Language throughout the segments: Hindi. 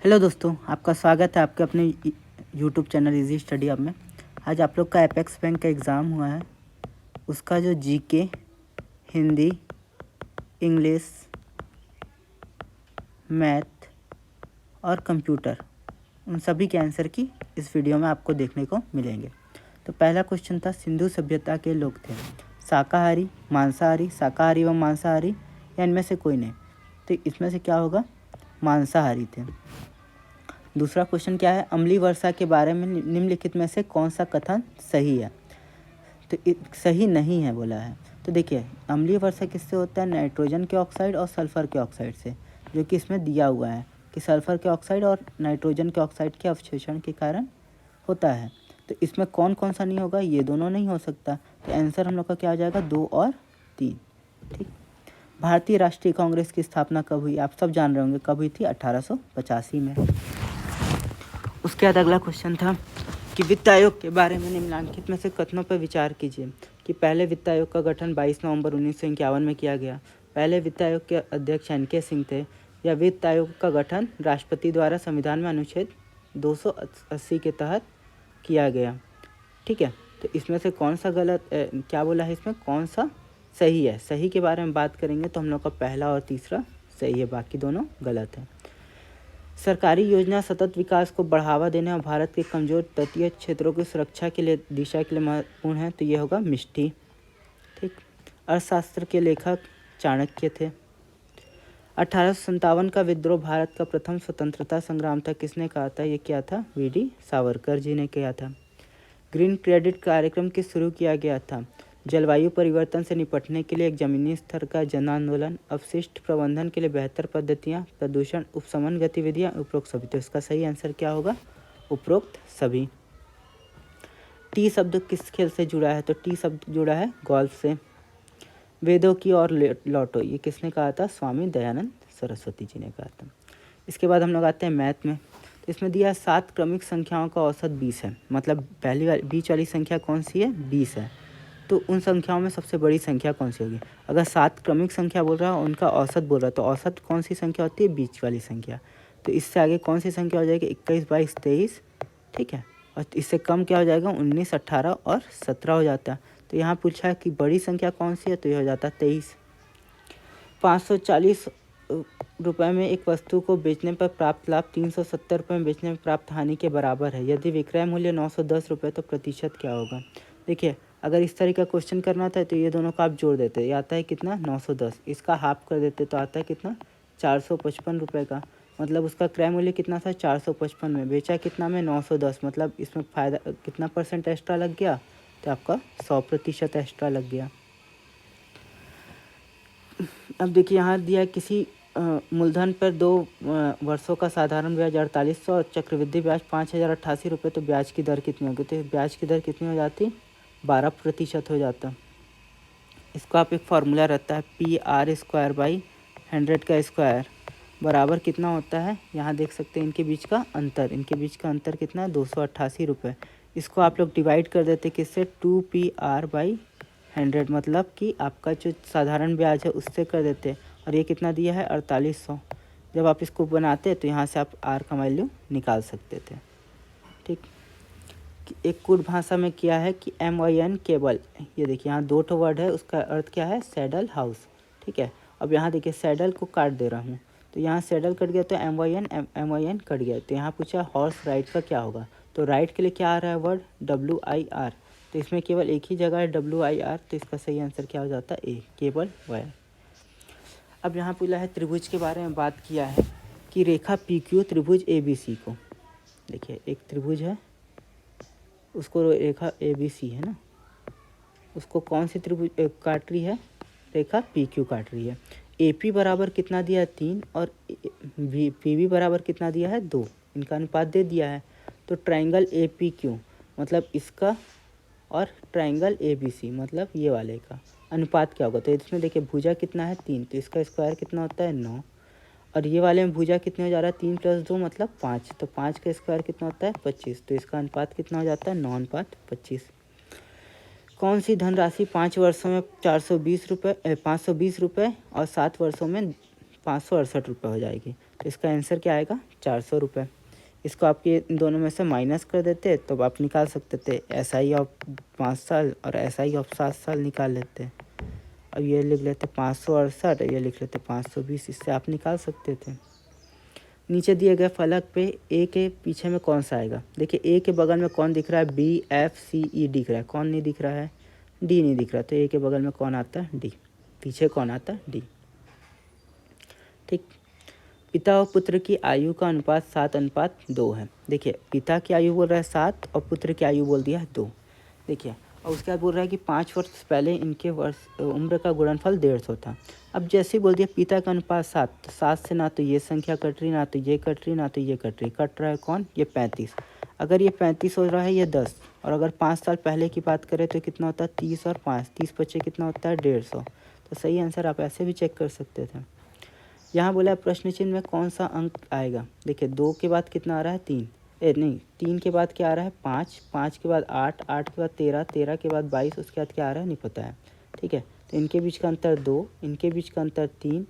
हेलो दोस्तों, आपका स्वागत है आपके अपने यूट्यूब चैनल इजी स्टडी अब में। आज आप लोग का एपेक्स बैंक का एग्ज़ाम हुआ है। उसका जो जीके, हिंदी, इंग्लिश, मैथ और कंप्यूटर, उन सभी के आंसर की इस वीडियो में आपको देखने को मिलेंगे। तो पहला क्वेश्चन था, सिंधु सभ्यता के लोग थे शाकाहारी, मांसाहारी, शाकाहारी व मांसाहारी या इनमें से कोई नहीं। तो इसमें से क्या होगा? मांसाहारी थे। दूसरा क्वेश्चन क्या है, अम्लीय वर्षा के बारे में निम्नलिखित में से कौन सा कथन सही है? तो सही नहीं है बोला है। तो देखिए, अम्लीय वर्षा किससे होता है? नाइट्रोजन के ऑक्साइड और सल्फ़र के ऑक्साइड से, जो कि इसमें दिया हुआ है कि सल्फ़र के ऑक्साइड और नाइट्रोजन के ऑक्साइड के अवशोषण के कारण होता है। तो इसमें कौन कौन सा नहीं होगा? ये दोनों नहीं हो सकता। तो आंसर हम लोग का क्या आ जाएगा? 2 और 3। ठीक। भारतीय राष्ट्रीय कांग्रेस की स्थापना कब हुई? आप सब जान रहे होंगे कब हुई थी? 1885 में। उसके बाद अगला क्वेश्चन था कि वित्त आयोग के बारे में निम्नलिखित में से कथनों पर विचार कीजिए। कि पहले वित्त आयोग का गठन 22 नवंबर 1951 में किया गया। पहले वित्त आयोग के अध्यक्ष एन.के. सिंह थे। या वित्त आयोग का गठन राष्ट्रपति द्वारा संविधान में अनुच्छेद 280 के तहत किया गया। ठीक है, तो इसमें से कौन सा गलत क्या बोला है? इसमें कौन सा सही है? सही के बारे में बात करेंगे तो हम लोग का पहला और तीसरा सही है, बाकी दोनों गलत है। सरकारी योजना सतत विकास को बढ़ावा देने और भारत के कमजोर तटीय क्षेत्रों की सुरक्षा के लिए दिशा के लिए महत्वपूर्ण है। तो ये होगा मिष्टी। ठीक। अर्थशास्त्र के लेखक चाणक्य थे। 1857 का विद्रोह भारत का प्रथम स्वतंत्रता संग्राम था। किसने कहा था? ये क्या था? वी.डी. सावरकर जी ने किया था। ग्रीन क्रेडिट कार्यक्रम किस शुरू किया गया था? जलवायु परिवर्तन से निपटने के लिए एक जमीनी स्तर का जन आंदोलन, अपशिष्ट प्रबंधन के लिए बेहतर पद्धतियां, प्रदूषण उपशमन गतिविधियां, उपरोक्त सभी। तो इसका सही आंसर क्या होगा? उपरोक्त सभी। टी शब्द किस खेल से जुड़ा है? तो टी शब्द जुड़ा है गोल्फ से। वेदों की ओर लौटो, ये किसने कहा था? स्वामी दयानंद सरस्वती जी ने कहा था। इसके बाद हम लोग आते हैं मैथ में। तो इसमें दिया है 7 क्रमिक संख्याओं का औसत 20 है। मतलब पहली वाली बीच वाली संख्या कौन सी है? 20 है। तो उन संख्याओं में सबसे बड़ी संख्या कौन सी होगी? अगर 7 क्रमिक संख्या बोल रहा है, उनका औसत बोल रहा है, तो औसत कौन सी संख्या होती है? बीच वाली संख्या। तो इससे आगे कौन सी संख्या हो जाएगी? 21, 22, 23। ठीक है, और इससे कम क्या हो जाएगा? 19, 18 और 17 हो जाता है। तो यहाँ पूछा है कि बड़ी संख्या कौन सी है? तो ये हो जाता है 23। 540 रुपये में एक वस्तु को बेचने पर प्राप्त लाभ 370 रुपये में बेचने में प्राप्त हानि के बराबर है। यदि विक्रय मूल्य 910 रुपये तो प्रतिशत क्या होगा? देखिए, अगर इस तरह का क्वेश्चन करना था तो ये दोनों का आप जोड़ देते। ये आता है कितना? 910। इसका हाफ कर देते तो आता है कितना? 455 रुपये का। मतलब उसका क्रय मूल्य कितना था? 455 में। बेचा कितना में? 910। मतलब इसमें फ़ायदा कितना परसेंट एक्स्ट्रा लग गया? तो आपका 100% एक्स्ट्रा लग गया। अब देखिए, यहाँ दिया है किसी मूलधन पर 2 वर्षों का साधारण ब्याज 4800 और चक्रवृद्धि ब्याज 5088 रुपये। तो ब्याज की दर कितनी होगी? तो ब्याज की दर कितनी हो जाती? 12% हो जाता। इसको आप एक फार्मूला रहता है PR² का स्क्वायर बराबर कितना होता है? यहाँ देख सकते हैं इनके बीच का अंतर। इनके बीच का अंतर कितना है? 288 रुपये। इसको आप लोग डिवाइड कर देते किससे? 2PR/100। मतलब कि आपका जो साधारण ब्याज है उससे कर देते। और ये कितना दिया है? 4800। जब आप इसको बनाते तो यहाँ से आप R का वैल्यू निकाल सकते थे। ठीक। एक कुट भाषा में किया है कि MIN केबल। ये देखिए, यहाँ 2 वर्ड है, उसका अर्थ क्या है? Saddle house. ठीक है, अब यहाँ देखिए सैडल को काट दे रहा हूँ, तो यहाँ सैडल कट गया तो MIN कट गया। तो यहाँ पूछा हॉर्स राइड का क्या होगा? तो राइड के लिए क्या आ रहा है वर्ड? WIR। तो इसमें केवल एक ही जगह है WIR। तो इसका सही आंसर क्या हो जाता है? ए, केबल वायर। अब यहाँ पूछा है त्रिभुज के बारे में बात किया है कि रेखा PQ त्रिभुज ABC को। देखिए, एक त्रिभुज है, उसको रेखा ABC है ना, उसको कौन सी त्रिभुज काट रही है? रेखा PQ काट रही है। AP बराबर कितना दिया है? 3। और PB बराबर कितना दिया है? 2। इनका अनुपात दे दिया है। तो ट्रायंगल APQ मतलब इसका और ट्रायंगल ABC मतलब ये वाले का अनुपात क्या होगा? तो इसमें देखिए भुजा कितना है? 3। तो इसका स्क्वायर कितना होता है? 9। और ये वाले में भुजा कितने हो जा रहा है? 3 + 2 मतलब 5। तो 5 का स्क्वायर कितना होता है? 25। तो इसका अनुपात कितना हो जाता है? 9:25। कौन सी धनराशि 5 वर्षों में 520 रुपये और 7 वर्षों में 568 रुपये हो जाएगी। तो इसका आंसर क्या आएगा 400 रुपये। इसको आपके इन दोनों में से माइनस कर देते तो आप निकाल सकते थे SI ऑफ 5 साल और SI ऑफ 7 साल निकाल लेते। अब ये लिख लेते 568, ये लिख लेते 520, इससे आप निकाल सकते थे। नीचे दिए गए फलक पे ए के पीछे में कौन सा आएगा। देखिए ए के बगल में कौन दिख रहा है, BFCE दिख रहा है, कौन नहीं दिख रहा है, डी नहीं दिख रहा। तो ए के बगल में कौन आता है, डी। पीछे कौन आता है, डी। ठीक। पिता और पुत्र की आयु का अनुपात 7:2 है। देखिए पिता की आयु बोल रहा है 7 और पुत्र की आयु बोल दिया है 2। देखिए और उसके बाद बोल रहा है कि 5 वर्ष पहले इनके उम्र का गुणनफल 150 था। अब जैसे ही बोल दिया पिता का अनुपात 7, तो 7 से ना तो ये संख्या कट रही, ना तो ये कट रही, ना तो ये कट रही। कट रहा है कौन, ये 35। अगर ये 35 हो रहा है, ये 10, और अगर 5 साल पहले की बात करें तो कितना होता है 30 और 5, 30 बच्चे कितना होता है 150। तो सही आंसर आप ऐसे भी चेक कर सकते थे। यहाँ बोला प्रश्न चिन्ह में कौन सा अंक आएगा। देखिए 2 के बाद कितना आ रहा है 3, नहीं 3 के बाद क्या आ रहा है 5, 5 के बाद 8, 8 के बाद 13, 13 के बाद 22, उसके बाद क्या आ रहा है नहीं पता है। ठीक है, तो इनके बीच का अंतर 2, इनके बीच का अंतर 3,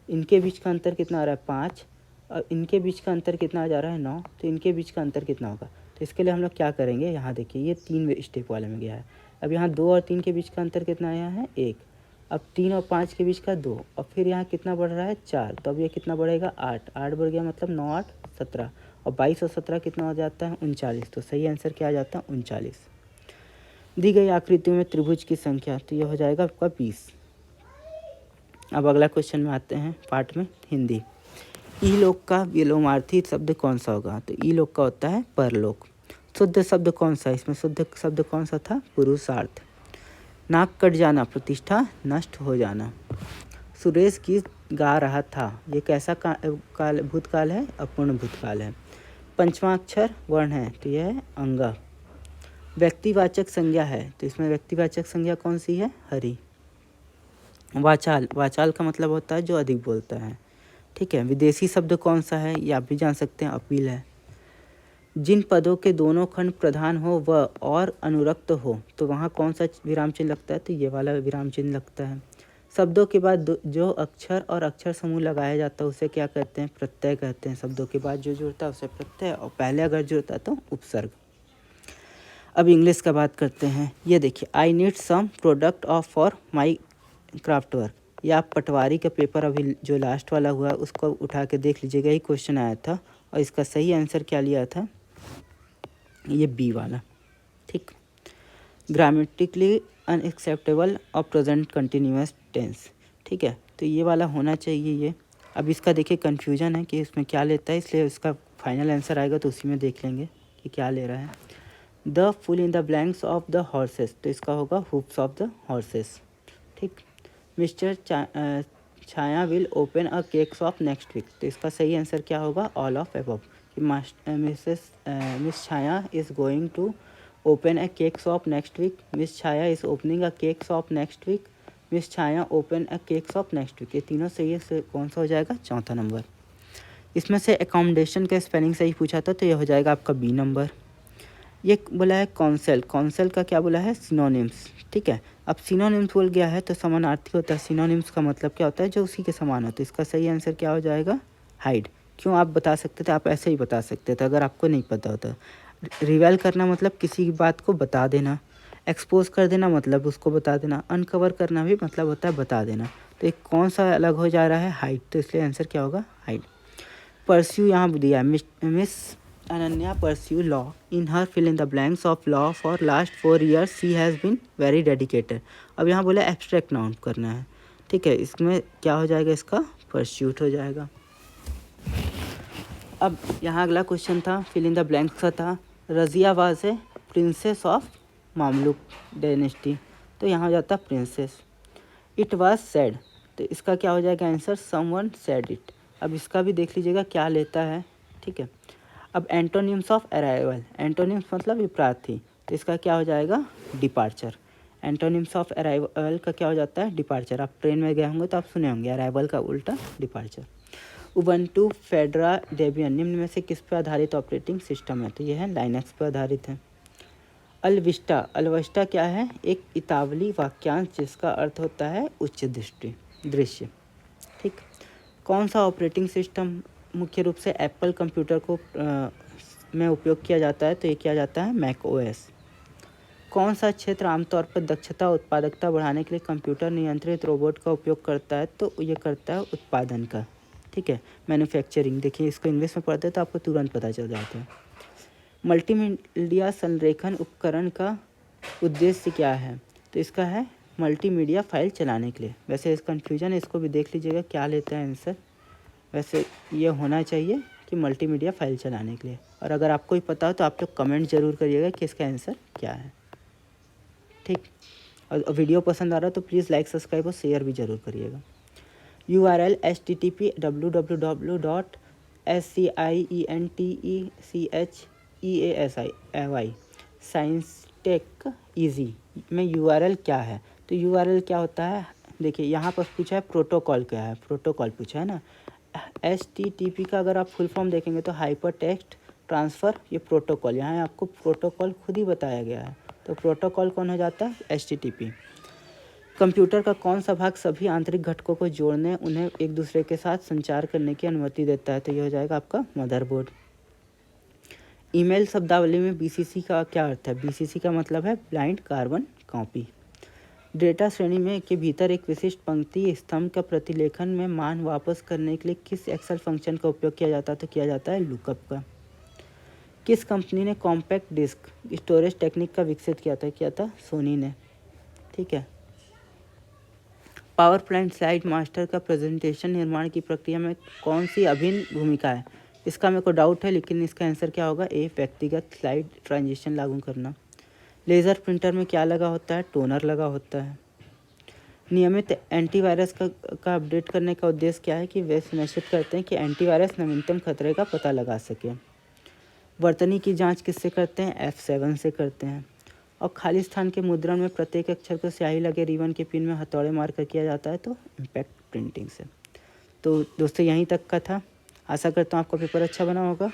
इनके बीच का अंतर कितना आ रहा है 5, और इनके बीच का अंतर कितना आ जा रहा है 9। तो इनके बीच का अंतर कितना होगा। तो इसके लिए हम लोग क्या करेंगे, यहाँ देखिए ये 3 स्टेप वाले में गया है। अब यहाँ 2 और 3 के बीच का अंतर कितना आया है 1। अब 3 और 5 के बीच का 2, और फिर यहाँ कितना बढ़ रहा है 4। तो अब ये कितना बढ़ेगा 8, 8 बढ़ गया मतलब 9, 8, 17, और 22 और 17 कितना हो जाता है 39। तो सही आंसर क्या आ जाता है 39। दी गई आकृति में त्रिभुज की संख्या, तो ये हो जाएगा आपका 20। अब अगला क्वेश्चन में आते हैं पार्ट में हिंदी। ईलोक का विलोमार्थी शब्द कौन सा होगा। तो ईलोक का होता है परलोक। शुद्ध शब्द कौन सा, इसमें शुद्ध शब्द कौन सा था, पुरुषार्थ। नाक कट जाना, प्रतिष्ठा नष्ट हो जाना। सुरेश गीत गा रहा था, ये कैसा काल भूतकाल है, अपूर्ण भूतकाल है। पंचवां अक्षर वर्ण है, तो यह है अंगा। व्यक्तिवाचक संज्ञा है, तो इसमें व्यक्तिवाचक संज्ञा कौन सी है, हरि। वाचाल, वाचाल का मतलब होता है जो अधिक बोलता है। ठीक है। विदेशी शब्द कौन सा है, ये आप भी जान सकते हैं, अपील है। जिन पदों के दोनों खंड प्रधान हो वह और अनुरक्त हो, तो वहाँ कौन सा विराम चिन्ह लगता है, तो ये वाला विराम चिन्ह लगता है। शब्दों के बाद जो अक्षर और अक्षर समूह लगाया जाता है उसे क्या कहते हैं, प्रत्यय कहते हैं। शब्दों के बाद जो जुड़ता है उसे प्रत्यय, और पहले अगर जुड़ता है तो उपसर्ग। अब इंग्लिश का बात करते हैं। ये देखिए, I need some product of for my craft work. ये आप पटवारी का पेपर अभी जो लास्ट वाला हुआ उसको उठा के देख लीजिएगा, यही क्वेश्चन आया था, और इसका सही आंसर क्या लिया था, ये बी वाला। ठीक। ग्रामेटिकली अनएक्सेप्टेबल और प्रेजेंट कंटिन्यूअस टेंस। ठीक है, तो ये वाला होना चाहिए ये। अब इसका देखिए कन्फ्यूजन है कि इसमें क्या लेता है, इसलिए इसका फाइनल आंसर आएगा तो उसी में देख लेंगे कि क्या ले रहा है। The full in the blanks of the horses, तो इसका होगा हुप्स ऑफ द हॉर्सेस। ठीक। Mister Chhaya will open a cake shop next week, तो इसका सही आंसर क्या होगा, all of above. Miss Chhaya is going to open a cake shop next week, miss Chhaya is opening a cake shop next week, miss Chhaya open a cake shop next week. ये तीनों सही है, से कौन सा हो जाएगा, चौथा नंबर। इसमें से एकोमोडेशन का स्पेलिंग सही पूछा था, तो ये हो जाएगा आपका बी नंबर। ये बोला है कौंसल, कौंसल का क्या बोला है, सिनोनिम्स। ठीक है, अब सिनोनिम्स बोल गया है तो समानार्थी होता है। सिनोनिम्स का मतलब क्या होता है, जो उसी के समान होता है। इसका सही आंसर क्या हो जाएगा, हाइड। क्यों आप बता सकते थे, आप ऐसे ही बता सकते थे अगर आपको नहीं पता होता। रिवेल करना मतलब किसी की बात को बता देना, एक्सपोज कर देना मतलब उसको बता देना, अनकवर करना भी मतलब होता है बता देना। तो एक कौन सा अलग हो जा रहा है, हाइड, तो इसलिए आंसर क्या होगा, हाइड। परस्यू यहाँ दिया, miss Ananya pursue law in her fill in the blanks of law for last 4 years she has been very dedicated। अब यहाँ बोला एब्स्ट्रैक्ट नाउन करना है। ठीक है, इसमें क्या हो जाएगा, इसका परस्यूट हो जाएगा। अब यहाँ अगला क्वेश्चन था, फिल इन द ब्लैंक्स का था, Razia was a princess of Mamluk dynasty, तो यहाँ हो जाता प्रिंसेस। इट वाज सैड, तो इसका क्या हो जाएगा आंसर, समवन सैड इट। अब इसका भी देख लीजिएगा क्या लेता है। ठीक है, अब एंटोनिम्स ऑफ अराइवल, एंटोनिम्स मतलब विपरार्थी, तो इसका क्या हो जाएगा, डिपार्चर। एंटोनिम्स ऑफ अराइवल का क्या हो जाता है, डिपार्चर। आप ट्रेन में गए होंगे तो आप सुने होंगे, अराइवल का उल्टा डिपार्चर। उबंटू फेडरा डेबियन निम्न में से किस पर आधारित ऑपरेटिंग सिस्टम है, तो यह है लाइनक्स पर आधारित है। अलविस्टा, अलविस्टा क्या है, एक इतावली वाक्यांश जिसका अर्थ होता है उच्च दृष्टि, दृश्य। ठीक। कौन सा ऑपरेटिंग सिस्टम मुख्य रूप से एप्पल कंप्यूटर को में उपयोग किया जाता है? तो ये किया जाता है मैक ओएस। कौन सा क्षेत्र आमतौर पर दक्षता उत्पादकता बढ़ाने के लिए कंप्यूटर नियंत्रित रोबोट का उपयोग करता है? तो ये करता है उत्पादन का, ठीक है, मैन्युफैक्चरिंग। देखिए इसको इंग्लिश में पढ़ते हैं तो आपको तुरंत पता चल जाता है। मल्टीमीडिया संरेखन उपकरण का उद्देश्य क्या है? तो इसका है मल्टीमीडिया फाइल चलाने के लिए। वैसे इस कन्फ्यूजन है, इसको भी देख लीजिएगा क्या लेता है आंसर। वैसे ये होना चाहिए कि मल्टीमीडिया फाइल चलाने के लिए। और अगर आपको ही पता हो तो आप लोग कमेंट जरूर करिएगा कि इसका आंसर क्या है, ठीक। और वीडियो पसंद आ रहा है तो प्लीज़ लाइक सब्सक्राइब और शेयर भी ज़रूर करिएगा। URL http://www.sciencechEasy साइंसटेक ईजी में URL क्या है? तो URL क्या होता है? देखिए यहाँ पर पूछा है प्रोटोकॉल क्या है, प्रोटोकॉल पूछा है ना। HTTP का अगर आप फुल फॉर्म देखेंगे तो हाइपर टेक्स्ट ट्रांसफ़र, ये प्रोटोकॉल, यहाँ आपको प्रोटोकॉल खुद ही बताया गया है। तो प्रोटोकॉल कौन हो जाता है? HTTP। कंप्यूटर का कौन सा भाग सभी आंतरिक घटकों को जोड़ने, उन्हें एक दूसरे के साथ संचार करने की अनुमति देता है? तो ये हो जाएगा आपका मदरबोर्ड। ईमेल शब्दावली में BCC का क्या अर्थ है? BCC का मतलब है ब्लाइंड कार्बन कॉपी। डेटा श्रेणी में के भीतर एक विशिष्ट पंक्ति स्तंभ का प्रतिलेखन में मान वापस करने के लिए किस एक्सेल फंक्शन का उपयोग किया जाता है? तो किया जाता है लुकअप का। किस कंपनी ने कॉम्पैक्ट डिस्क स्टोरेज टेक्निक का विकसित किया था? किया था सोनी ने, ठीक है। पावर प्वाइंट स्लाइड मास्टर का प्रेजेंटेशन निर्माण की प्रक्रिया में कौन सी अभिन्न भूमिका है? इसका मेरे को डाउट है, लेकिन इसका आंसर क्या होगा? ए, व्यक्तिगत स्लाइड ट्रांजिशन लागू करना। लेज़र प्रिंटर में क्या लगा होता है? टोनर लगा होता है। नियमित एंटीवायरस का अपडेट करने का उद्देश्य क्या है? कि वे सुनिश्चित करते हैं कि एंटीवायरस नवीनतम खतरे का पता लगा सके। वर्तनी की जांच किससे करते हैं? F7 से करते हैं। और खाली स्थान के मुद्रण में प्रत्येक अक्षर को स्याही लगे रिबन के पिन में हथौड़े मार कर किया जाता है? तो इम्पैक्ट प्रिंटिंग से। तो दोस्तों यहीं तक का था। आशा करता हूँ आपका पेपर अच्छा बना होगा।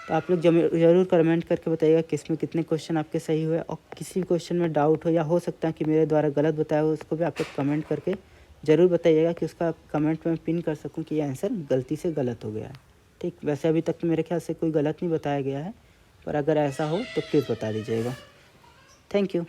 तो आप लोग ज़रूर कमेंट करके बताइएगा किस में कितने क्वेश्चन आपके सही हुए, और किसी क्वेश्चन में डाउट हो या हो सकता है कि मेरे द्वारा गलत बताया हो, उसको भी आप लोग कमेंट करके ज़रूर बताइएगा कि उसका कमेंट में पिन कर सकूँ कि ये आंसर गलती से गलत हो गया है, ठीक। वैसे अभी तक तो मेरे ख्याल से कोई गलत नहीं बताया गया है, पर अगर ऐसा हो तो प्लीज़ बता दीजिएगा। Thank you.